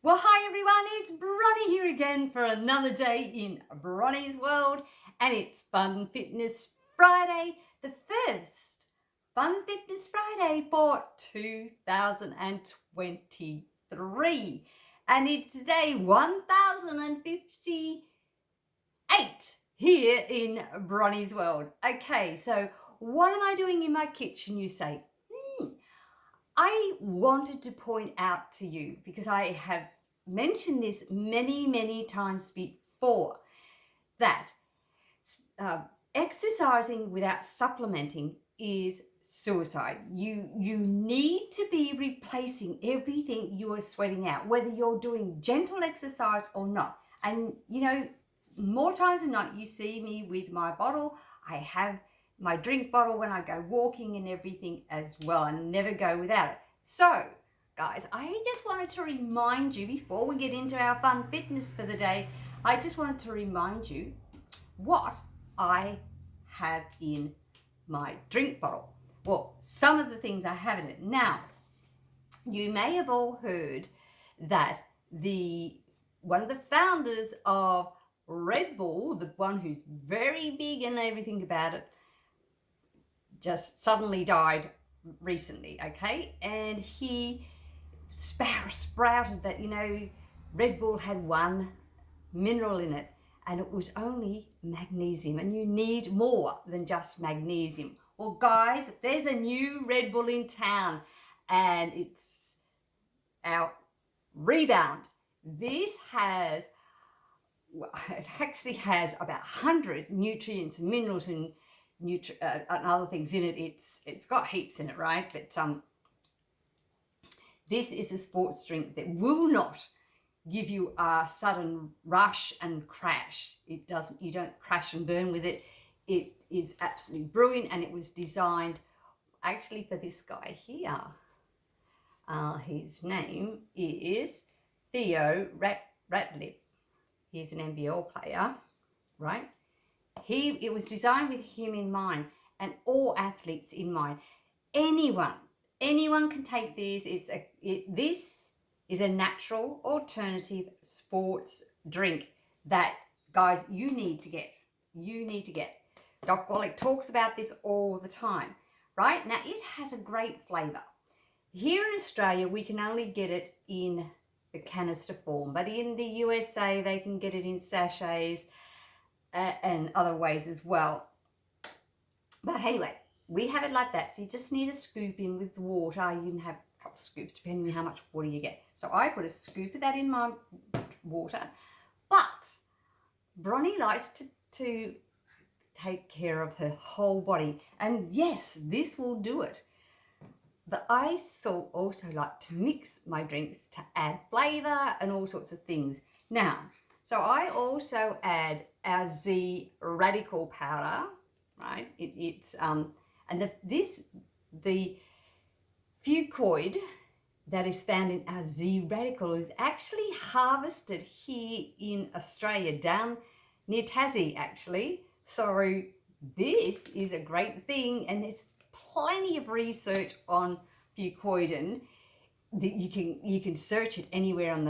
Well, hi everyone, it's Bronnie here again for another day in Bronnie's World, and it's Fun Fitness Friday, the first Fun Fitness Friday for 2023, and it's day 1058 here in Bronnie's World. Okay, so what am I doing in my kitchen, you say? I wanted to point out to you, because I have mentioned this many times before, that exercising without supplementing is suicide. You need to be replacing everything you are sweating out, whether you're doing gentle exercise or not. And you know, more times than not, you see me with my bottle. I have my drink bottle when I go walking and everything as well. I never go without it. So guys, I just wanted to remind you, before we get into our fun fitness for the day, I just wanted to remind you what I have in my drink bottle. Well, some of the things I have in it. Now, you may have all heard that one of the founders of Red Bull, the one who's very big and everything about it, just suddenly died recently, okay? And he sprouted that, you know, Red Bull had one mineral in it, and it was only magnesium, and you need more than just magnesium. Well, guys, there's a new Red Bull in town, and it's our Rebound. This has, well, it actually has about 100 nutrients and minerals and other things in it. It's got heaps in it, right? But this is a sports drink that will not give you a sudden rush and crash. It doesn't. You don't crash and burn with it. It is absolutely brilliant, and it was designed actually for this guy here. His name is Theo Ratliff. He's an NBL player, right? It was designed with him in mind, and all athletes in mind. Anyone can take this. This is a natural alternative sports drink that, guys, you need to get. Doc Wallach talks about this all the time, right? Now, it has a great flavour. Here in Australia, we can only get it in the canister form, but in the USA, they can get it in sachets and other ways as well. But anyway, we have it like that. So you just need a scoop in with water. You can have a couple of scoops depending on how much water you get. So I put a scoop of that in my water. But Bronnie likes to take care of her whole body. And yes, this will do it. But I also like to mix my drinks to add flavour and all sorts of things. Now, so I also add our Z radical powder, right? It's the fucoid that is found in our Z radical is actually harvested here in Australia, down near Tassie actually. So this is a great thing, and there's plenty of research on fucoidin. You can search it anywhere on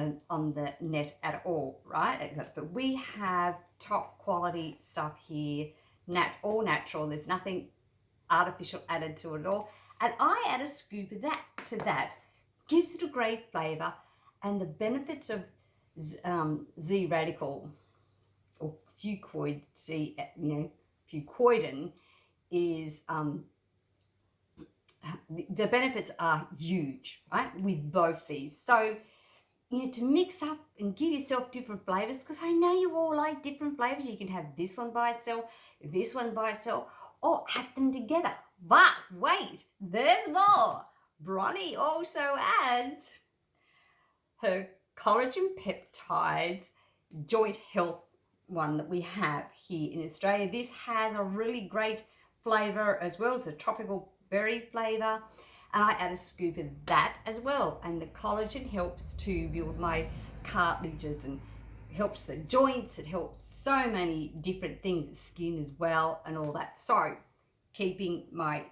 the net at all, right? But we have top quality stuff here, all natural. There's nothing artificial added to it at all. And I add a scoop of that to that. Gives it a great flavour, and the benefits of Z radical or fucoid, fucoidin is the benefits are huge, right, with both these. So, you know, to mix up and give yourself different flavors, because I know you all like different flavors. You can have this one by itself, this one by itself, or add them together. But wait, there's more. Bronnie also adds her collagen peptides joint health one that we have here in Australia. This has a really great flavor as well. It's a tropical berry flavor, and I add a scoop of that as well. And the collagen helps to build my cartilages and helps the joints. It helps so many different things, the skin as well, and all that. So keeping my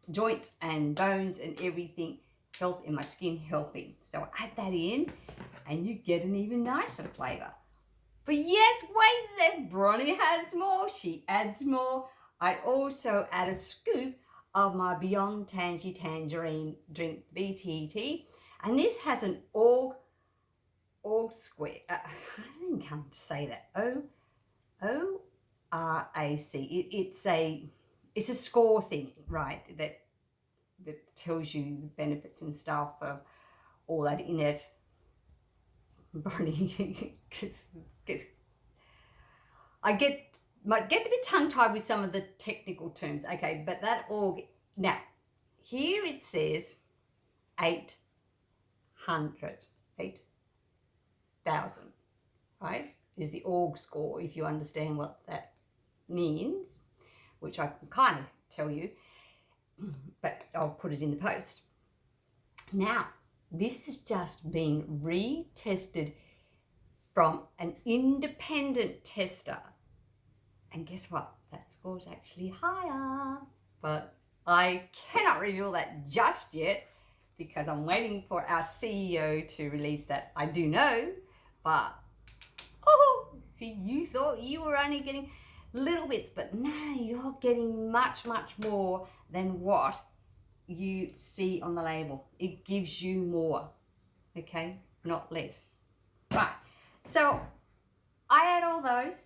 joints and bones and everything health in my skin healthy. So I add that in. and you get an even nicer flavour. But yes, wait, then Bronnie has more. She adds more. I also add a scoop of my Beyond Tangy Tangerine drink, BTT, and this has an org square. I didn't come to say that. ORAC. It's a score thing, right? That tells you the benefits and stuff of all that in it. Bonnie might get a bit tongue-tied with some of the technical terms. Okay, but that org, now here it says 8,000, right, is the org score, if you understand what that means, which I can kind of tell you, but I'll put it in the post. Now, this has just been retested from an independent tester. And guess what? That score's actually higher. But I cannot reveal that just yet because I'm waiting for our CEO to release that. I do know, but see, you thought you were only getting little bits, but no, you're getting much, much more than what you see on the label. It gives you more, okay, not less. Right, so I add all those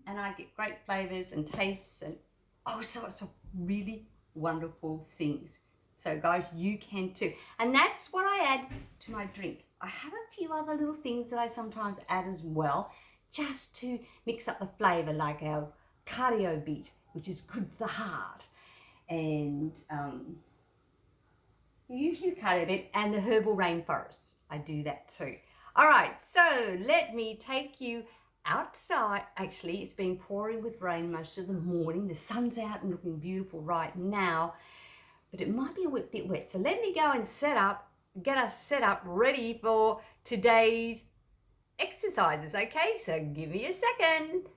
and I get great flavors and tastes and all sorts of really wonderful things. So guys, you can too. And that's what I add to my drink. I have a few other little things that I sometimes add as well, just to mix up the flavor, like our cardio beet, which is good for the heart, and usually cardio beet, and the herbal rainforest. I do that too. All right, so let me take you outside. Actually, it's been pouring with rain most of the morning. The sun's out and looking beautiful right now, but it might be a bit wet. So let me go and get us set up ready for today's exercises, okay? So give me a second.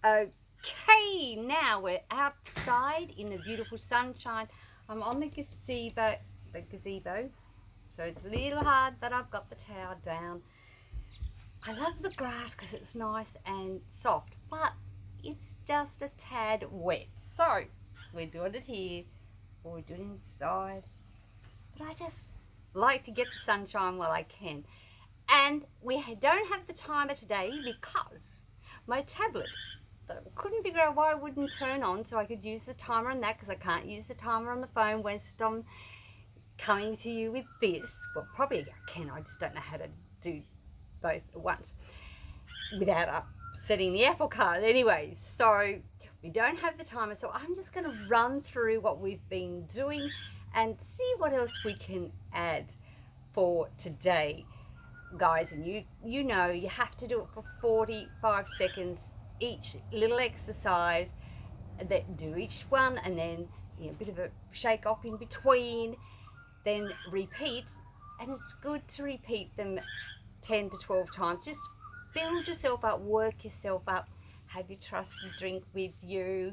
Okay, now we're outside in the beautiful sunshine. I'm on the gazebo, so it's a little hard, but I've got the towel down. I love the grass because it's nice and soft, but it's just a tad wet. So we're doing it here, or we're doing it inside. But I just like to get the sunshine while I can. And we don't have the timer today because my tablet couldn't figure out why it wouldn't turn on, so I could use the timer on that, because I can't use the timer on the phone whilst I'm coming to you with this. Well, probably I can, I just don't know how to do both at once without upsetting the apple cart. Anyways, so we don't have the timer, so I'm just going to run through what we've been doing and see what else we can add for today, guys. And you know you have to do it for 45 seconds each little exercise, that do each one, and then a bit of a shake off in between, then repeat. And it's good to repeat them 10 to 12 times. Just build yourself up, work yourself up, have your trusty drink with you,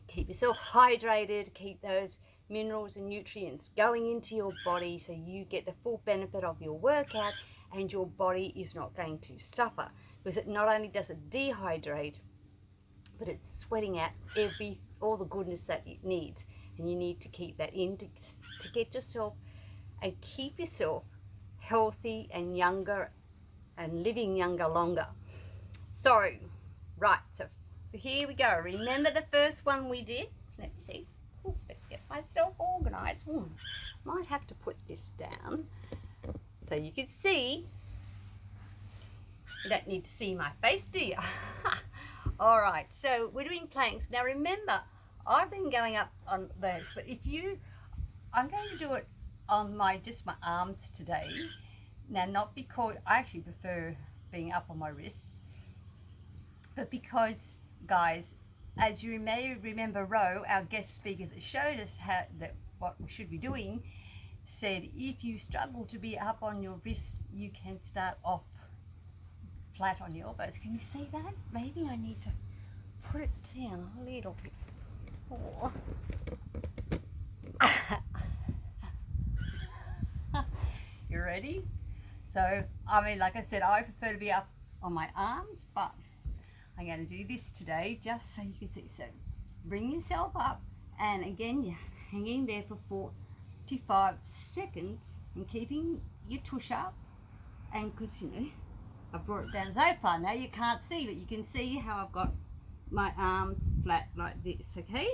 keep yourself hydrated, keep those minerals and nutrients going into your body so you get the full benefit of your workout and your body is not going to suffer, because it not only does it dehydrate, but it's sweating out all the goodness that it needs, and you need to keep that in to get yourself and keep yourself healthy and younger and living younger longer. So right, so here we go. Remember the first one we did? Let me see. Let's get myself organized. Might have to put this down so you can see. You don't need to see my face, do you? All right, so we're doing planks. Now remember, I've been going up on those, but I'm going to do it on just my arms today. Now, not because I actually prefer being up on my wrists, but because, guys, as you may remember, Ro, our guest speaker that showed us what we should be doing, said if you struggle to be up on your wrists, you can start off flat on your elbows. Can you see that? Maybe I need to put it down a little bit more. already. So, I mean, like I said, I prefer to be up on my arms, but I'm going to do this today just so you can see. So, bring yourself up, and again, you're hanging there for 45 seconds and keeping your tush up. And because, you know, I've brought it down so far now, you can't see, but you can see how I've got my arms flat like this, okay?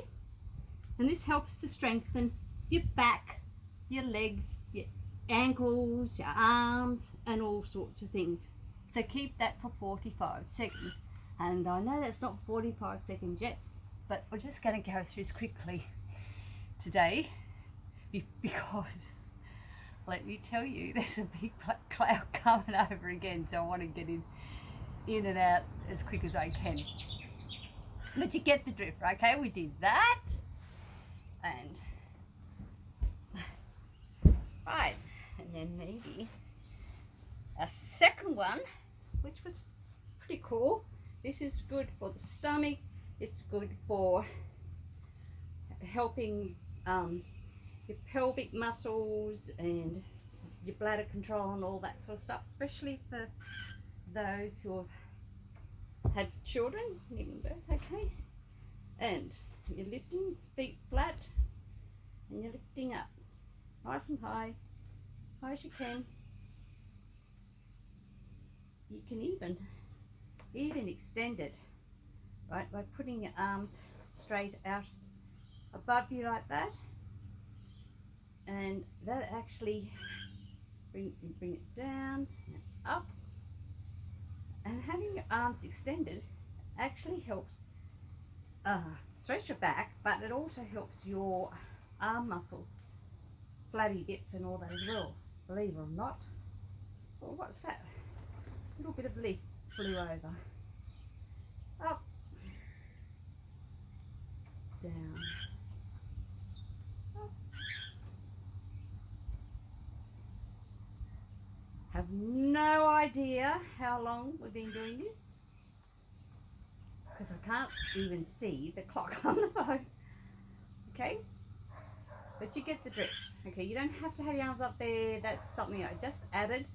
And this helps to strengthen your back, your legs, your ankles, your arms, and all sorts of things. So keep that for 45 seconds. And I know that's not 45 seconds yet, but we're just going to go through this quickly today because, let me tell you, there's a big black cloud coming over again, so I want to get in and out as quick as I can. But you get the drift, okay? We did that. And right, and then maybe a second one, which was pretty cool. This is good for the stomach. It's good for helping your pelvic muscles and your bladder control and all that sort of stuff, especially for those who have had children, giving birth, okay? And you're lifting feet flat and you're lifting up nice and high as you can. You can even extend it, right, by putting your arms straight out above you like that, and that actually bring it down and up. And having your arms extended actually helps stretch your back, but it also helps your arm muscles, flabby bits and all that as well, believe it or not. Well, what's that? A little bit of leaf flew over. Up, down, up. Have no idea how long we've been doing this, because I can't even see the clock on the phone, okay? But you get the drift, okay? You don't have to have your arms up there. That's something I just added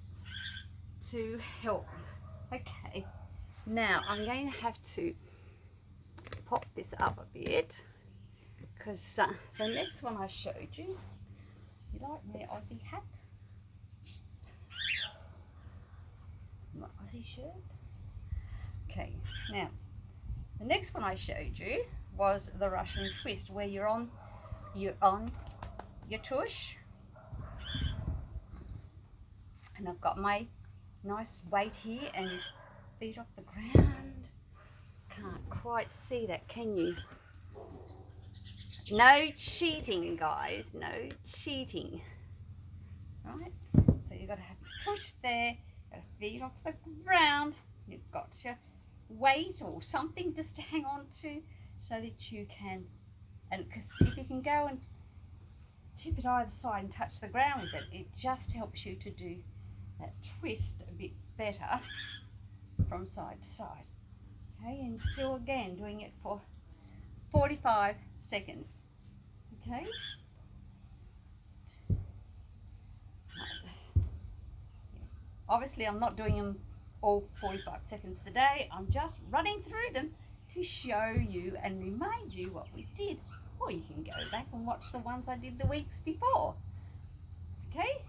to help. Okay, now I'm going to have to pop this up a bit, because the next one I showed you, you like my Aussie hat? My Aussie shirt? Okay, now the next one I showed you was the Russian twist, where you're on your tush, and I've got my nice weight here and feet off the ground. Can't quite see that, can you? No cheating, guys, no cheating. Right, so you've got to have your tush there, got your feet off the ground, you've got your weight or something just to hang on to so that you can, and because if you can go and tip it either side and touch the ground with it, it just helps you to do that twist a bit better from side to side. Okay, and still again doing it for 45 seconds. Okay. Obviously I'm not doing them all 45 seconds today. I'm just running through them to show you and remind you what we did. Or you can go back and watch the ones I did the weeks before. Okay?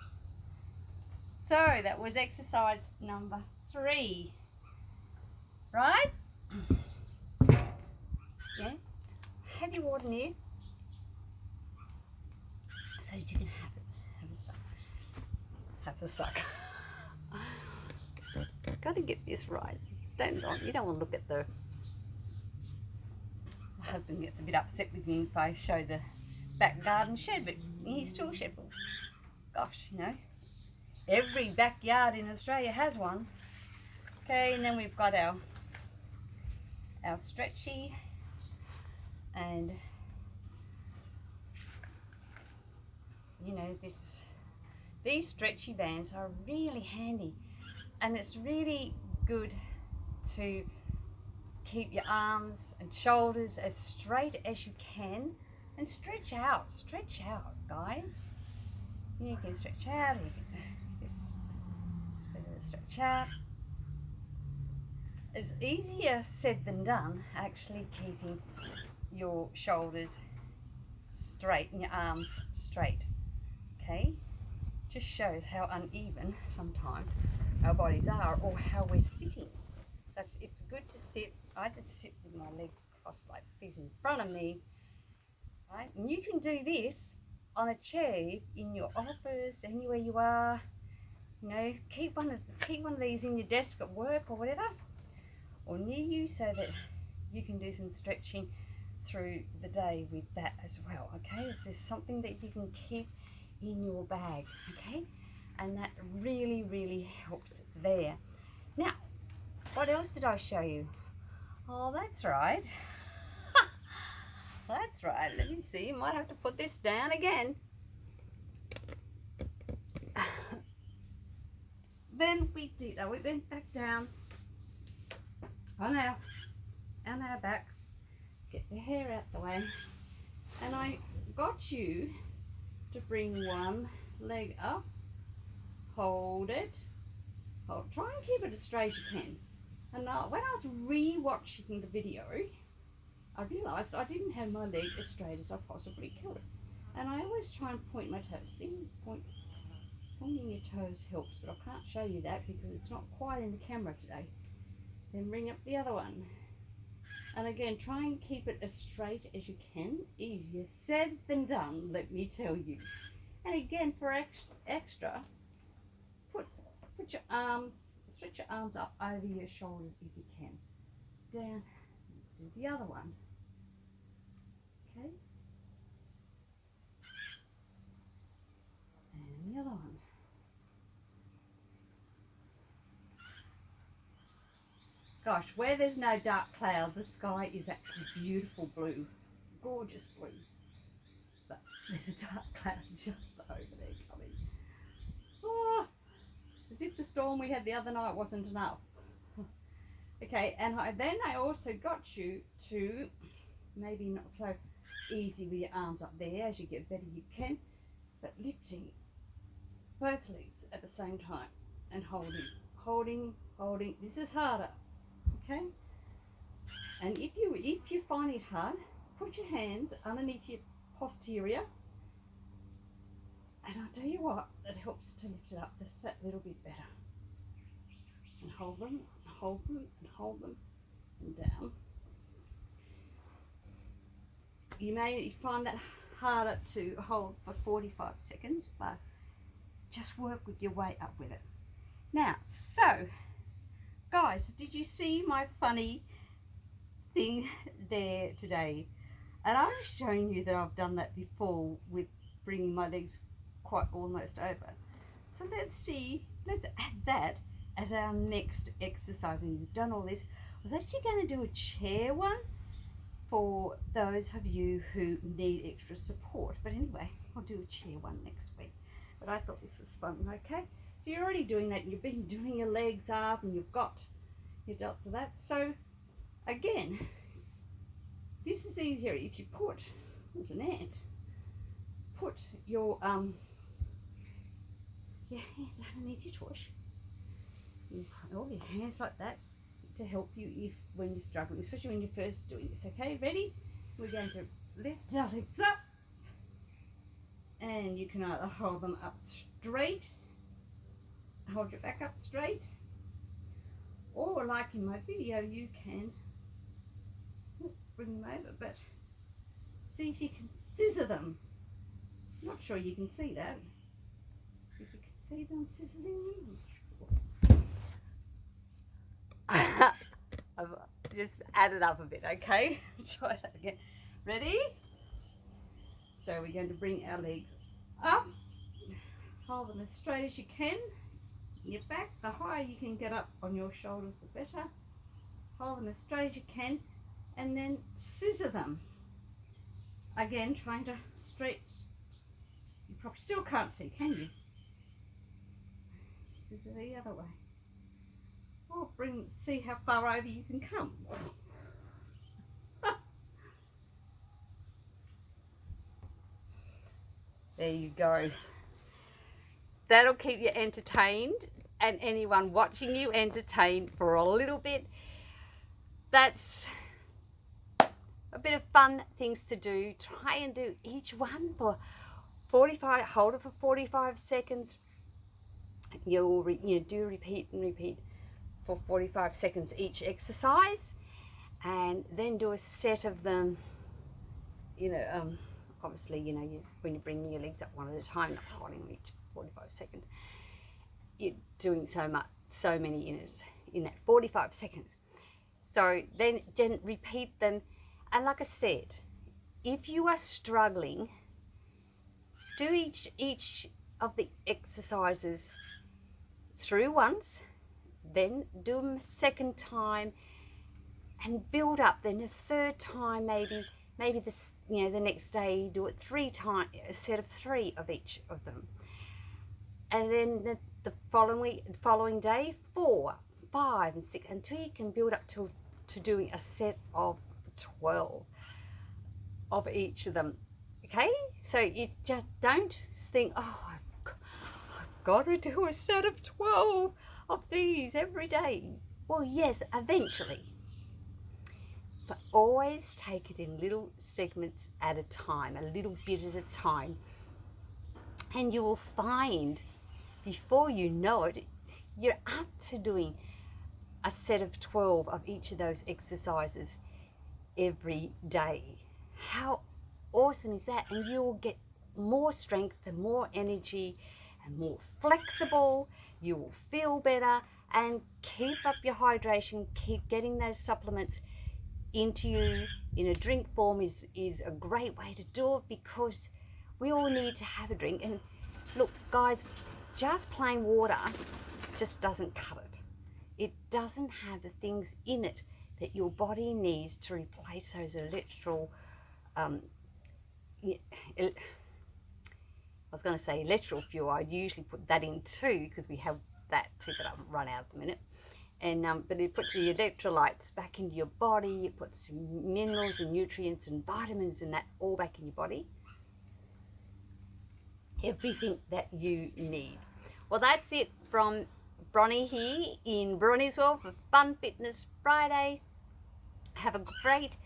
So that was exercise number 3. Right? Yeah? Have your water near so that you can have a suck. Have a suck. Got to get this right. You don't want to look at the husband gets a bit upset with me if I show the back garden shed, but he's still shed. Gosh, you know, every backyard in Australia has one. Okay, and then we've got our stretchy, and you know, these stretchy bands are really handy, and it's really good to keep your arms and shoulders as straight as you can, and stretch out, guys. You can stretch out, you can this stretch out. It's easier said than done, actually keeping your shoulders straight and your arms straight. Okay, just shows how uneven sometimes our bodies are, or how we're sitting. So it's good to sit. I just sit with my legs crossed like this in front of me, right? And you can do this on a chair in your office, anywhere you are. You know, keep one of these in your desk at work or whatever, or near you, so that you can do some stretching through the day with that as well. Okay, this is something that you can keep in your bag. Okay, and that really, really helps there. Now, what else did I show you? Oh, that's right. That's right. Let me see. You might have to put this down again. Then we went back down on our backs, get the hair out the way, and I got you to bring one leg up, hold it, try and keep it as straight as you can. And when I was re-watching the video, I realised I didn't have my leg as straight as I possibly could. And I always try and point my toes. See, pointing your toes helps, but I can't show you that because it's not quite in the camera today. Then bring up the other one. And again, try and keep it as straight as you can. Easier said than done, let me tell you. And again, for extra, put your arms, stretch your arms up over your shoulders if you can. Down, do the other one. Okay. And the other one. Gosh, where there's no dark cloud, the sky is actually beautiful blue, gorgeous blue. But there's a dark cloud just over there coming. Oh, as if the storm we had the other night wasn't enough. Okay, and then I also got you to, maybe not so easy with your arms up there, as you get better you can, but lifting both legs at the same time and holding. This is harder. Okay, and if you find it hard, put your hands underneath your posterior, and I'll tell you what, it helps to lift it up just that little bit better. And hold them, and down. You may find that harder to hold for 45 seconds, but just work with your way up with it. Now, so guys, did you see my funny thing there today? And I was showing you that I've done that before with bringing my legs quite almost over. So let's add that as our next exercise. And you've done all this. I was actually going to do a chair one for those of you who need extra support. But anyway, I'll do a chair one next week. But I thought this was fun, okay? So you're already doing that, and you've been doing your legs up, and you've got your delts for that. So again, this is easier if you put, there's an ant, put your hands underneath your tush. You put all your hands like that to help you when you're struggling, especially when you're first doing this. Okay, ready? We're going to lift our legs up, and you can either hold them up straight, hold your back up straight, or like in my video, you can bring them over, but see if you can scissor them. Not sure you can see that. If you can see them scissoring. I've just added up a bit, okay? Try that again. Ready? So we're going to bring our legs up, hold them as straight as you can. Your back, the higher you can get up on your shoulders, the better. Hold them as straight as you can, and then scissor them. Again, trying to stretch. You probably still can't see, can you? Scissor the other way. Or see how far over you can come. There you go. That'll keep you entertained and anyone watching you entertained for a little bit. That's a bit of fun things to do. Try and do each one for 45, hold it for 45 seconds. You'll do repeat and repeat for 45 seconds each exercise, and then do a set of them. Obviously, when you're bringing your legs up one at a time, not holding them each 45 seconds, you're doing so many in that 45 seconds. So then repeat them. And like I said, if you are struggling, do each of the exercises through once, then do them a second time, and build up. Then a third time, maybe the next day do it 3 times, a set of 3 of each of them, and then the following day 4, 5, and 6, until you can build up to doing a set of 12 of each of them. Okay, so you just don't think, oh, I've got to do a set of 12 of these every day. Well, yes, eventually, but always take it in little segments at a time, a little bit at a time, and you will find, before you know it, you're up to doing a set of 12 of each of those exercises every day. How awesome is that? And you will get more strength and more energy and more flexible. You will feel better, and keep up your hydration. Keep getting those supplements into you in a drink form is a great way to do it, because we all need to have a drink. And look, guys, just plain water just doesn't cut it. It doesn't have the things in it that your body needs to replace those electoral, I was going to say electoral fuel. I'd usually put that in too, because we have that too, but I'll run out at the minute. And but it puts the electrolytes back into your body. It puts minerals and nutrients and vitamins and that all back in your body. Everything that you need. Well, that's it from Bronnie here in Bronnie's World for Fun Fitness Friday. Have a great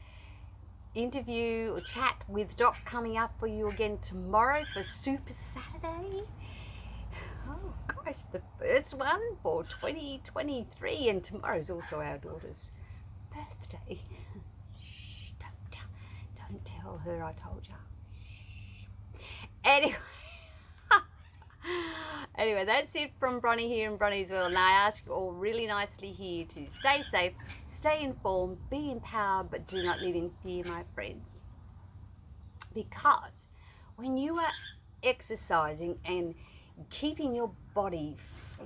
interview or chat with Doc coming up for you again tomorrow for Super Saturday. Oh gosh, the first one for 2023, and tomorrow's also our daughter's birthday. Shh, don't tell her I told you. Anyway, that's it from Bronnie here in Bronnie's World. And I ask you all really nicely here to stay safe, stay informed, be empowered, but do not live in fear, my friends. Because when you are exercising and keeping your body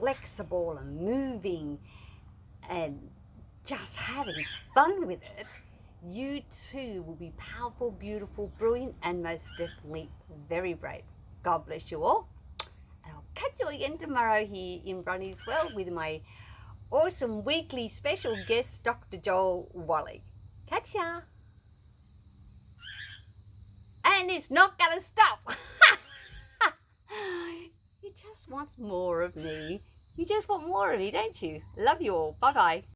flexible and moving and just having fun with it, you too will be powerful, beautiful, brilliant, and most definitely very brave. God bless you all. And I'll catch you again tomorrow here in Bronnie's World with my awesome weekly special guest, Dr. Doc Wallach. Catch ya. And it's not going to stop. You just want more of me. You just want more of me, don't you? Love you all. Bye-bye.